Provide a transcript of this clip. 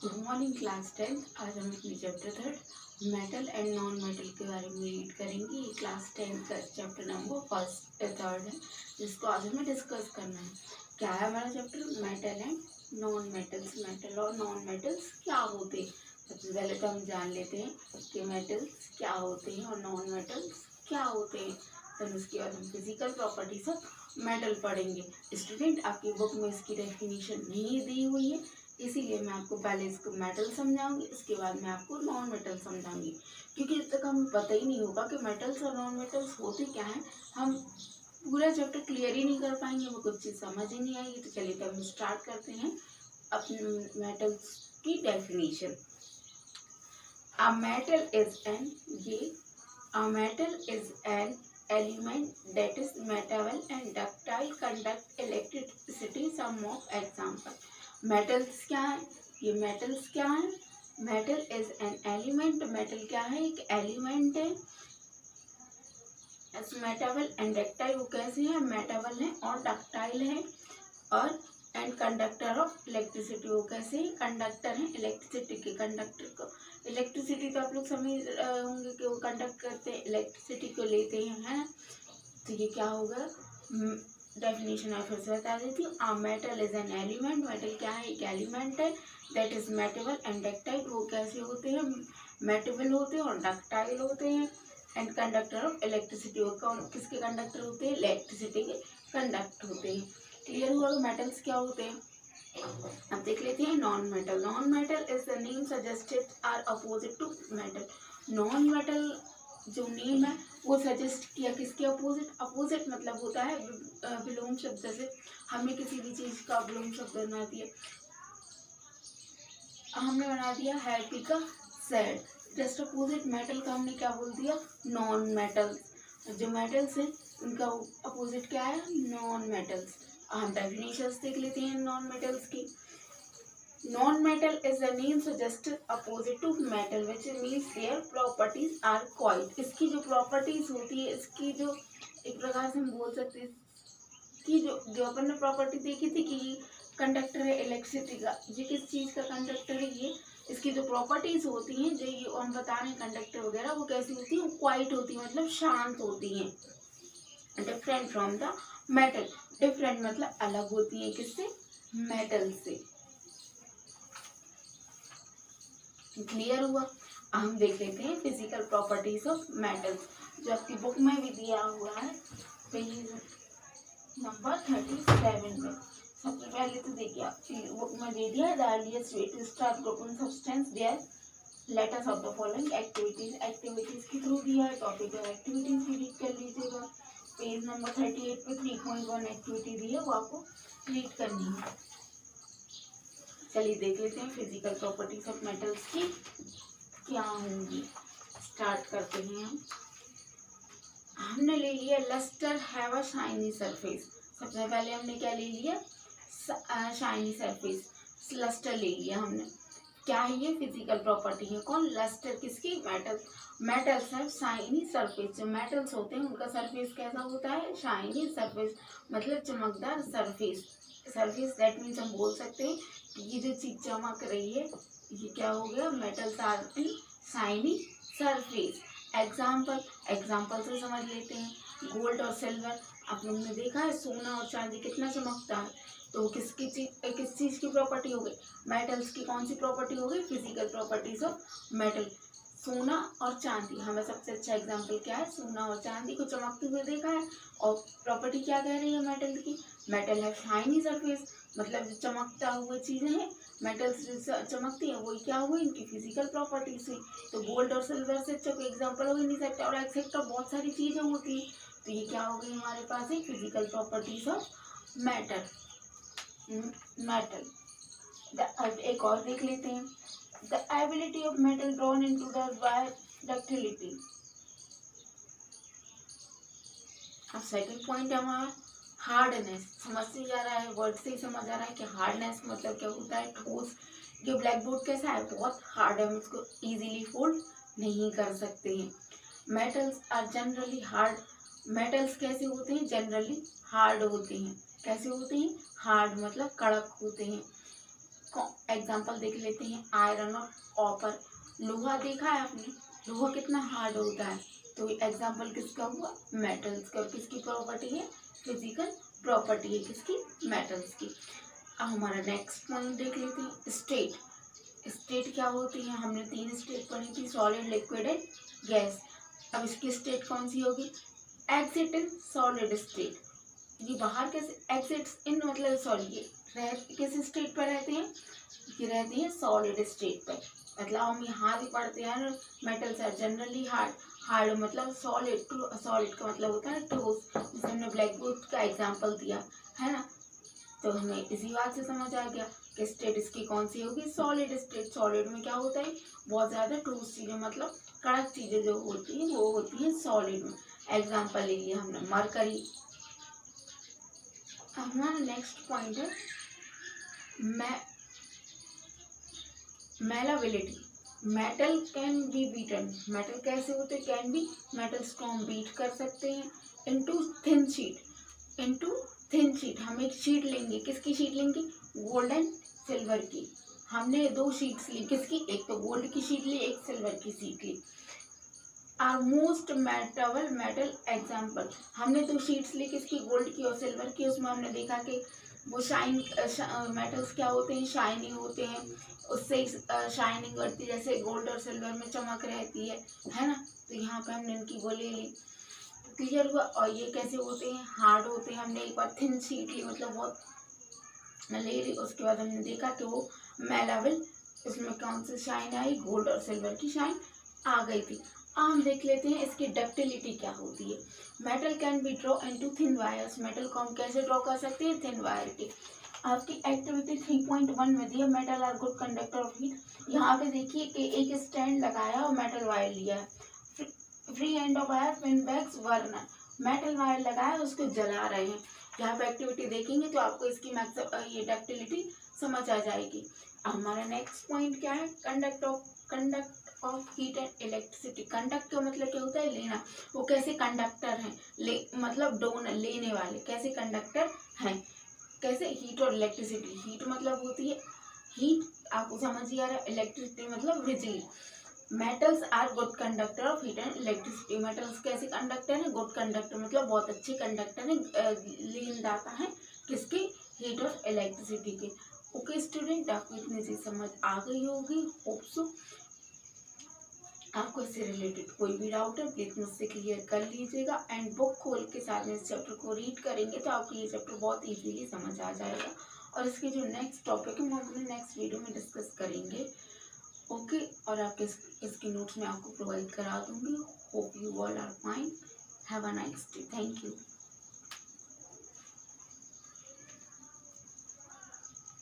Good morning class 10। आज हम अपने chapter third metal and non metal के बारे में रीड करेंगे। ये क्लास 10 का चैप्टर नंबर फर्स्ट थर्ड है, जिसको आज हमें डिस्कस करना है। क्या है हमारा chapter? Metal and non metals. Metal और नॉन मेटल्स क्या होते हैं? सबसे पहले तो हम जान लेते हैं कि मेटल्स क्या होते हैं और नॉन मेटल्स क्या होते हैं। फिर उसके बाद हम फिजिकल प्रॉपर्टीज ऑफ मेटल पढ़ेंगे। स्टूडेंट, आपकी बुक में इसकी डेफिनेशन नहीं दी हुई है, इसीलिए मैं आपको पहले इसको मेटल समझाऊंगी, इसके बाद मैं आपको नॉन मेटल समझाऊंगी। क्योंकि जब तक हमें पता ही नहीं होगा कि मेटल्स और नॉन मेटल्स होते क्या हैं, हम पूरा चैप्टर क्लियर ही नहीं कर पाएंगे, हमें कुछ चीज़ समझ ही नहीं आएगी। तो चलिए तब हम स्टार्ट करते हैं अपने मेटल्स की definition. A metal is N ये A metal is an element that is malleable and ductile, conduct electricity. Some of example. Metals क्या है? ये metals क्या है? Metal is an element. Metal क्या है? एक element है। मेटाबल एंड डक्टाइल, वो कैसे है? मेटाबल है और डक्टाइल है। और एंड कंडक्टर ऑफ इलेक्ट्रिसिटी, वो कैसे है? कंडक्टर है इलेक्ट्रिसिटी के। कंडक्टर को इलेक्ट्रिसिटी तो आप लोग समझ होंगे कि वो कंडक्ट करते हैं, इलेक्ट्रिसिटी को लेते हैं, है ना। तो ये क्या होगा? डेफिनेशन मैं फिर से बता देती हूँ। A metal is an element. Metal क्या है? एक एलिमेंट है। That is malleable and ductile, वो कैसे होते हैं? मेटेबल होते हैं और डक्टाइल होते हैं। एंड कंडक्टर ऑफ इलेक्ट्रिसिटी, वो कौन किसके कंडक्टर होते हैं? इलेक्ट्रिसिटी के कंडक्ट होते हैं। क्लियर हुआ कि मेटल्स क्या होते हैं? अब देख लेते हैं non metal. Non metal is the name suggested are opposite to metal. Non metal जो नेम है वो सजेस्ट किया किसके अपोजिट? अपोजिट मतलब होता है विलोम शब्द से। हमें किसी भी चीज का विलोम शब्द बना दिया, हमने बना दिया हैप्पी का सैड। जस्ट अपोजिट मेटल का हमने क्या बोल दिया? Non metal. जो मेटल्स है उनका अपोजिट क्या है? Non metals. हम डेफिनेशंस देख लेते हैं नॉन मेटल्स की। Non metal is the name suggested opposite to metal, which means their properties are quite। इसकी जो प्रॉपर्टीज होती है, इसकी जो एक प्रकार से हम बोल सकते हैं कि जो अपन ने प्रॉपर्टी देखी थी कि कंडक्टर है इलेक्ट्रिसिटी का, ये किस चीज का कंडक्टर है? ये इसकी जो प्रॉपर्टीज होती हैं, जो ये हम बता रहे हैं कंडक्टर वगैरह, वो कैसी होती है? क्वाइट होती है, मतलब शांत होती हैं। Different from the metal. Different मतलब अलग होती है किससे? मेटल से। क्लियर हुआ? हम देख लेते हैं फिजिकल प्रॉपर्टीज ऑफ मेटल्स, जो आपकी बुक में भी दिया हुआ है पेज नंबर 37 में। सबसे पहले तो देखिए आपकी बुक में दे दिया है the earliest way to start grouping substance their letters of the following activities. Activities के थ्रू दिया है, टॉपिक और एक्टिविटीज भी रीड कर लीजिएगा। पेज नंबर 38 पे 3.1 एक्टिविटी दी है, वो आपको रीड करनी है। चलिए देख लेते हैं फिजिकल प्रॉपर्टीज ऑफ मेटल्स की क्या होंगी। स्टार्ट करते हैं हम। हमने ले लिया lustre have a shiny surface. सबसे पहले हमने क्या ले लिया? Shiny surface. लस्टर ले लिया हमने। क्या है ये? फिजिकल प्रॉपर्टी है। कौन? लस्टर किसकी? मेटल। मेटल्स है शाइनी सरफेस। जो मेटल्स होते हैं उनका सरफेस कैसा होता है? शाइनी सरफेस, मतलब चमकदार सरफेस। सरफेस दैट मीन्स हम बोल सकते हैं कि ये जो चीज चमक रही है, ये क्या हो गया? Metals are in shiny surface. Example, example से समझ लेते हैं। गोल्ड और सिल्वर, आप लोगों ने देखा है सोना और चांदी कितना चमकता है, तो किस चीज की प्रॉपर्टी हो गई? मेटल्स की कौन सी प्रॉपर्टी हो गई? Physical properties of metal. सोना और चांदी, हमें सबसे अच्छा एग्जाम्पल क्या है? सोना और चांदी को चमकते हुए देखा है। और प्रॉपर्टी क्या कह रही है मेटल की? मेटल है शाइनी सरफेस, मतलब जो चमकता हुए चीजें हैं, मेटल्स जो चमकती है, वही क्या हुई? इनकी फिजिकल प्रॉपर्टीज हुई। तो गोल्ड और सिल्वर से अच्छा कोई एग्जाम्पल हो ही नहीं सकता, और एक्सेप्ट बहुत सारी चीजें होती है। तो ये क्या हो गई हमारे पास है? Physical properties of metal. Metal. एक और देख लेते हैं। The ability of metal drawn into the wire ductility. अब सेकंड पॉइंट हमारा हार्डनेस। समझ से जा रहा है, वर्ड से ही समझ आ रहा है कि हार्डनेस मतलब क्या होता है? ठोस। जो ब्लैक बोर्ड कैसा है? बहुत हार्ड है, हम इसको इजीली फोल्ड नहीं कर सकते हैं। Metals are generally hard. Metals कैसे होते हैं? जनरली हार्ड होते हैं। कैसे होते हैं? हार्ड मतलब कड़क होते हैं। एग्जाम्पल देख लेते हैं, आयरन और कॉपर। लोहा देखा है आपने, लोहा कितना हार्ड होता है, तो एग्जाम्पल किसका हुआ, मेटल्स का। किसकी प्रॉपर्टी है, फिजिकल प्रॉपर्टी है किसकी, मेटल्स की। अब हमारा नेक्स्ट पॉइंट देख लेते हैं, स्टेट। स्टेट क्या होती है, हमने 3 स्टेट पढ़ी थी, सॉलिड, लिक्विड एंड गैस। अब इसकी स्टेट कौन सी होगी, एग्जिट इन सॉलिड स्टेट। ये बाहर कैसे, एग्जिट्स इन मतलब सॉरी, ये किस स्टेट पर रहते हैं, ये रहते हैं सॉलिड स्टेट पर। मतलब हम यहाँ भी पढ़ते हैं, metals are generally hard. Hard मतलब सॉलिड, टू सॉलिड का मतलब होता है ठोस, जैसे हमने ब्लैक बोर्ड का एग्जाम्पल दिया है ना। तो हमें इसी बात से समझ आ गया कि स्टेट इसकी कौन सी होगी, सॉलिड स्टेट। सॉलिड में क्या होता है, बहुत ज़्यादा ठोस चीज़ें, मतलब कड़क चीज़ें जो होती हैं वो होती हैं सॉलिड में। एग्जाम्पल ले लिया हमने मरकरी। हमारा नेक्स्ट पॉइंट है malleability. Metal can be beaten. Metal कैसे होते, कैन बी, मेटल्स को हम बीट कर सकते हैं into thin sheet. Into thin sheet, हम एक शीट लेंगे, किसकी शीट लेंगे, गोल्ड एंड सिल्वर की। हमने 2 शीट्स ली, किसकी, एक तो गोल्ड की शीट ली, एक सिल्वर की शीट ली। Are most malleable metal example, हमने 2 शीट्स ली, किसकी, गोल्ड की और सिल्वर की। उसमें हमने देखा कि वो मेटल्स क्या होते हैं, शाइनी होते हैं, उससे शाइनिंग करती है, जैसे गोल्ड और सिल्वर में चमक रहती है ना। तो यहाँ पे हमने इनकी वो ले ली, क्लियर हुआ। और ये कैसे होते हैं, हार्ड होते हैं। हमने एक बार थिन शीट ली, मतलब बहुत ले ली, उसके बाद हमने देखा कि वो मेलाबल, उसमें कौन सी शाइन आई, गोल्ड और सिल्वर की शाइन आ गई थी। अब हम देख लेते हैं इसकी डक्टिलिटी क्या होती है। Metal can B draw into thin wires. Metal को हम कैसे ड्रॉ कर सकते हैं, थिन वायर के। आपकी एक्टिविटी 3.1 में दिया, metal are good conductor of heat. यहाँ पे देखिए कि एक स्टैंड लगाया और मेटल वायर लिया है, free end of wire pin bags burner. Metal wire लगाया, उसको जला रहे हैं। यहाँ पे एक्टिविटी देखेंगे तो आपको इसकी ये डक्टिलिटी समझ आ जाएगी। हमारा नेक्स्ट पॉइंट क्या है, conduct of heat and electricity. Conduct का मतलब क्या होता है, लेना। वो कैसे कंडक्टर हैं, मतलब डोनर, लेने वाले, कैसे कंडक्टर हैं, कैसे, हीट और इलेक्ट्रिसिटी। हीट मतलब होती है हीट, आपको समझ ही आ रहा है, इलेक्ट्रिसिटी मतलब बिजली। Metals are good conductor of heat and electricity. Metals कैसे कंडक्टर है, गुड कंडक्टर मतलब बहुत अच्छे कंडक्टर है, लेनदाता है किसके, हीट और इलेक्ट्रिसिटी के। ओके स्टूडेंट, आपको इतनी सी समझ आ गई होगी, होप सो। आपको इससे रिलेटेड कोई भी डाउट है प्लीज मुझसे क्लियर कर लीजिएगा। एंड बुक खोल के साथ में इस चैप्टर को रीड करेंगे तो आपको ये चैप्टर बहुत इजीली समझ आ जाएगा। और इसके जो नेक्स्ट टॉपिक है वो अपने नेक्स्ट वीडियो में डिस्कस करेंगे। ओके, और आपके इसके नोट्स में आपको प्रोवाइड करा दूंगी। Hope you all are fine, have a nice day, thank you.